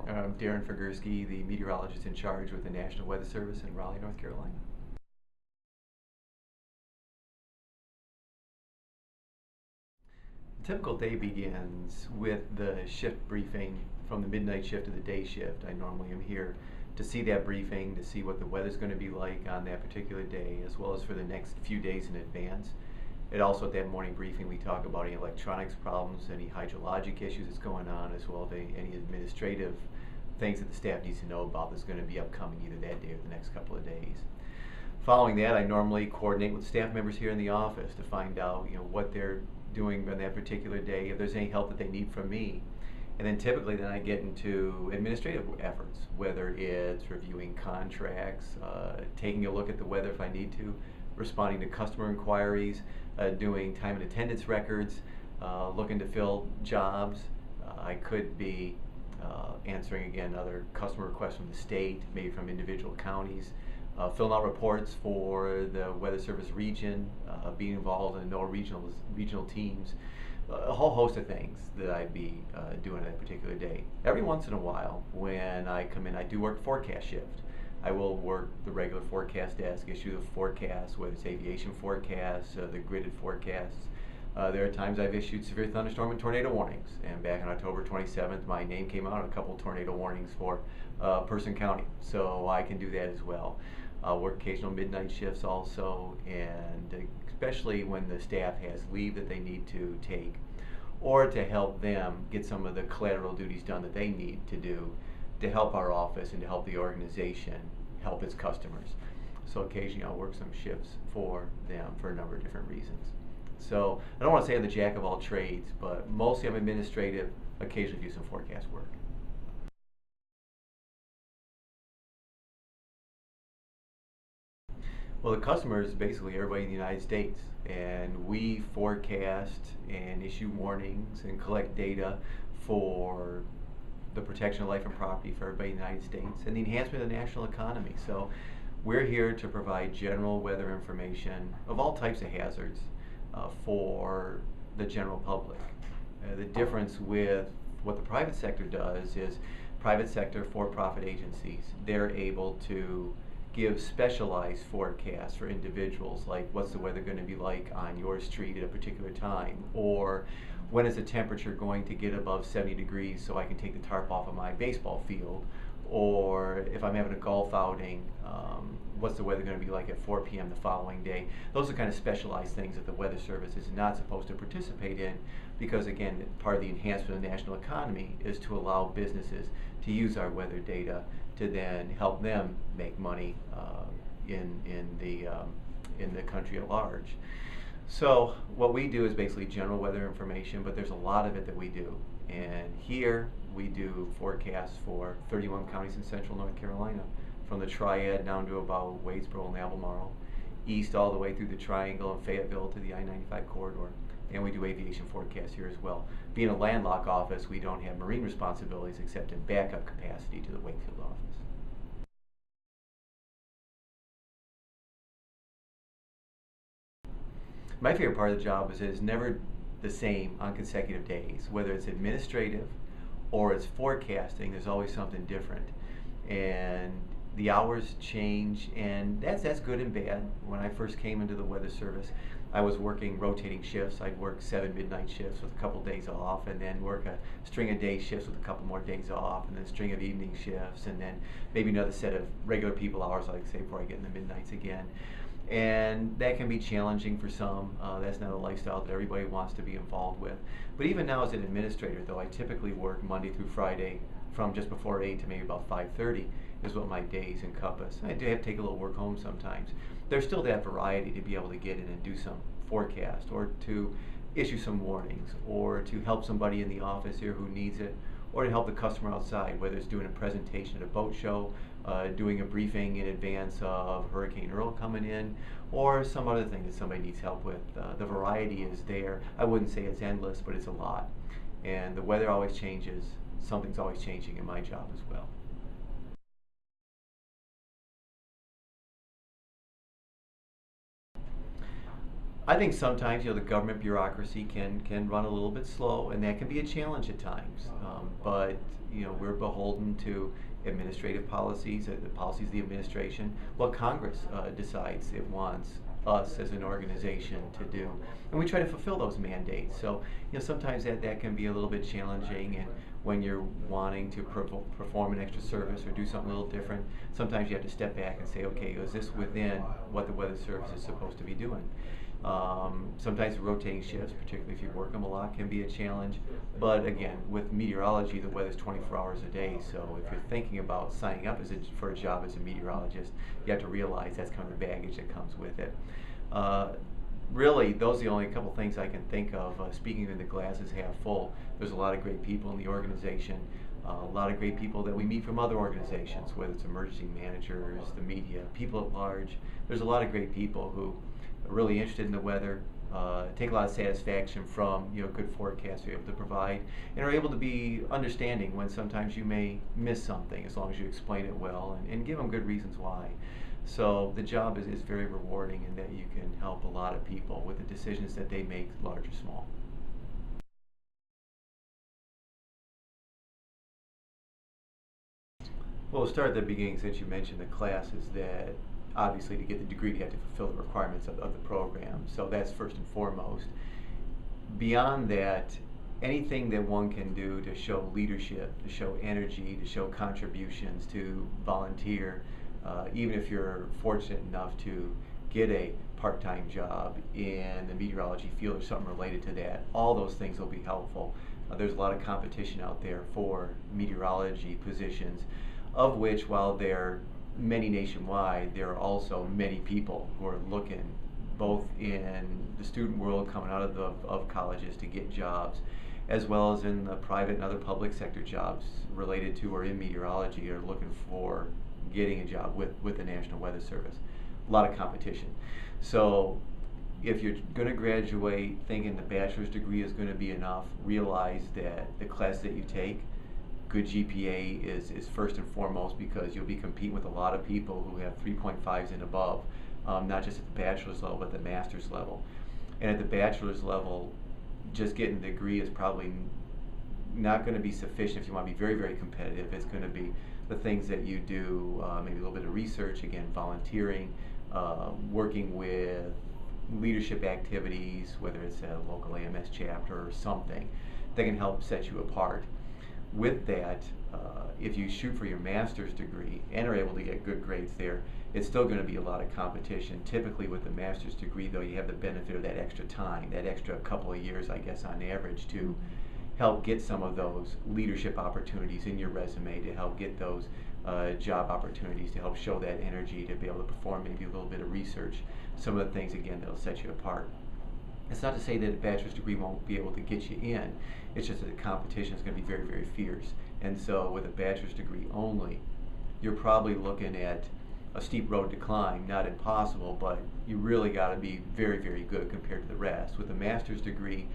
I'm Darin Figurskey, the meteorologist-in-charge with the National Weather Service in Raleigh, North Carolina. A typical day begins with the shift briefing from the midnight shift to the day shift. I normally am here to see that briefing, to see what the weather's going to be like on that particular day, as well as for the next few days in advance. And also at that morning briefing, we talk about any electronics problems, any hydrologic issues that's going on, as well as any administrative things that the staff needs to know about that's going to be upcoming either that day or the next couple of days. Following that, I normally coordinate with staff members here in the office to find out what they're doing on that particular day, if there's any help that they need from me. And then typically then I get into administrative efforts, whether it's reviewing contracts, taking a look at the weather if I need to, responding to customer inquiries, doing time and attendance records, looking to fill jobs. I could be answering again other customer requests from the state, maybe from individual counties, filling out reports for the Weather Service region, being involved in NOAA regional teams, a whole host of things that I'd be doing that particular day. Every once in a while, when I come in, I do work forecast shift. I will work the regular forecast desk, issue the forecast, whether it's aviation forecasts, the gridded forecasts. There are times I've issued severe thunderstorm and tornado warnings, and back on October 27th, my name came out on a couple of tornado warnings for Person County, so I can do that as well. I'll work occasional midnight shifts also, and especially when the staff has leave that they need to take, or to help them get some of the collateral duties done that they need to do to help our office and to help the organization help its customers. So occasionally I'll work some shifts for them for a number of different reasons. So I don't want to say I'm the jack of all trades, but mostly I'm administrative, occasionally do some forecast work. Well, the customer is basically everybody in the United States, and we forecast and issue warnings and collect data for the protection of life and property for everybody in the United States and the enhancement of the national economy. So we're here to provide general weather information of all types of hazards for the general public. The difference with what the private sector does is private sector for-profit agencies, they're able to give specialized forecasts for individuals, like what's the weather going to be like on your street at a particular time, or when is the temperature going to get above 70 degrees so I can take the tarp off of my baseball field, or if I'm having a golf outing, what's the weather going to be like at 4 p.m. the following day. Those are kind of specialized things that the Weather Service is not supposed to participate in, because again, part of the enhancement of the national economy is to allow businesses to use our weather data to then help them make money in the country at large. So what we do is basically general weather information, but there's a lot of it that we do. And here we do forecasts for 31 counties in central North Carolina, from the Triad down to about Wadesboro and Albemarle, east all the way through the Triangle and Fayetteville to the I-95 corridor. And we do aviation forecasts here as well. Being a landlocked office, we don't have marine responsibilities except in backup capacity to the Wakefield office. My favorite part of the job is that it's never the same on consecutive days. Whether it's administrative or it's forecasting, there's always something different. And the hours change, and that's good and bad. When I first came into the Weather Service, I was working rotating shifts. I'd work 7 midnight shifts with a couple days off, and then work a string of day shifts with a couple more days off, and then a string of evening shifts, and then maybe another set of regular people hours, like say, before I get in the midnights again. And that can be challenging for some. That's not a lifestyle that everybody wants to be involved with. But even now as an administrator, though, I typically work Monday through Friday from just before 8 to maybe about 5:30 is what my days encompass. I do have to take a little work home sometimes. There's still that variety to be able to get in and do some forecast, or to issue some warnings, or to help somebody in the office here who needs it, or to help the customer outside, whether it's doing a presentation at a boat show, doing a briefing in advance of Hurricane Earl coming in, or some other thing that somebody needs help with. The variety is there. I wouldn't say it's endless, but it's a lot. And the weather always changes. Something's always changing in my job as well. I think sometimes, the government bureaucracy can run a little bit slow, and that can be a challenge at times. But we're beholden to administrative policies, the policies of the administration, what Congress decides it wants us as an organization to do, and we try to fulfill those mandates. So sometimes that can be a little bit challenging, and when you're wanting to perform an extra service or do something a little different, sometimes you have to step back and say, okay, is this within what the Weather Service is supposed to be doing? Sometimes rotating shifts, particularly if you work them a lot, can be a challenge. But again, with meteorology, the weather's 24 hours a day. So if you're thinking about signing up for a job as a meteorologist, you have to realize that's kind of the baggage that comes with it. Really, those are the only couple things I can think of. Speaking of the glass is half full, there's a lot of great people in the organization. A lot of great people that we meet from other organizations, whether it's emergency managers, the media, people at large. There's a lot of great people who are really interested in the weather, take a lot of satisfaction from good forecasts you're able to provide, and are able to be understanding when sometimes you may miss something, as long as you explain it well and give them good reasons why. So the job is very rewarding in that you can help a lot of people with the decisions that they make, large or small. Well, we'll start at the beginning, since you mentioned the classes, that obviously to get the degree you have to fulfill the requirements of the program. So that's first and foremost. Beyond that, anything that one can do to show leadership, to show energy, to show contributions, to volunteer, even if you're fortunate enough to get a part-time job in the meteorology field or something related to that, all those things will be helpful. There's a lot of competition out there for meteorology positions, of which, while there are many nationwide, there are also many people who are looking, both in the student world coming out of colleges to get jobs, as well as in the private and other public sector jobs related to or in meteorology, are looking for getting a job with the National Weather Service. A lot of competition. So if you're going to graduate thinking the bachelor's degree is going to be enough, realize that the classes that you take, good GPA is first and foremost, because you'll be competing with a lot of people who have 3.5s and above, not just at the bachelor's level, but the master's level. And at the bachelor's level, just getting the degree is probably not going to be sufficient if you want to be very, very competitive. It's going to be the things that you do, maybe a little bit of research, again, volunteering, working with leadership activities, whether it's a local AMS chapter or something that can help set you apart. With that, if you shoot for your master's degree and are able to get good grades there, it's still going to be a lot of competition. Typically with the master's degree, though, you have the benefit of that extra time, that extra couple of years, I guess, on average, to help get some of those leadership opportunities in your resume, to help get those job opportunities, to help show that energy, to be able to perform maybe a little bit of research, some of the things, again, that'll set you apart. It's not to say that a bachelor's degree won't be able to get you in. It's just that the competition is going to be very, very fierce. And so with a bachelor's degree only, you're probably looking at a steep road to climb, not impossible, but you really got to be very, very good compared to the rest. With a master's degree,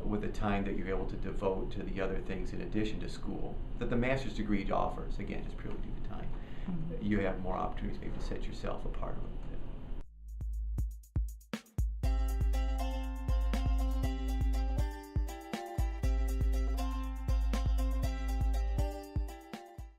with the time that you're able to devote to the other things in addition to school, that the master's degree offers, again, just purely due to time, you have more opportunities maybe to set yourself apart a little bit.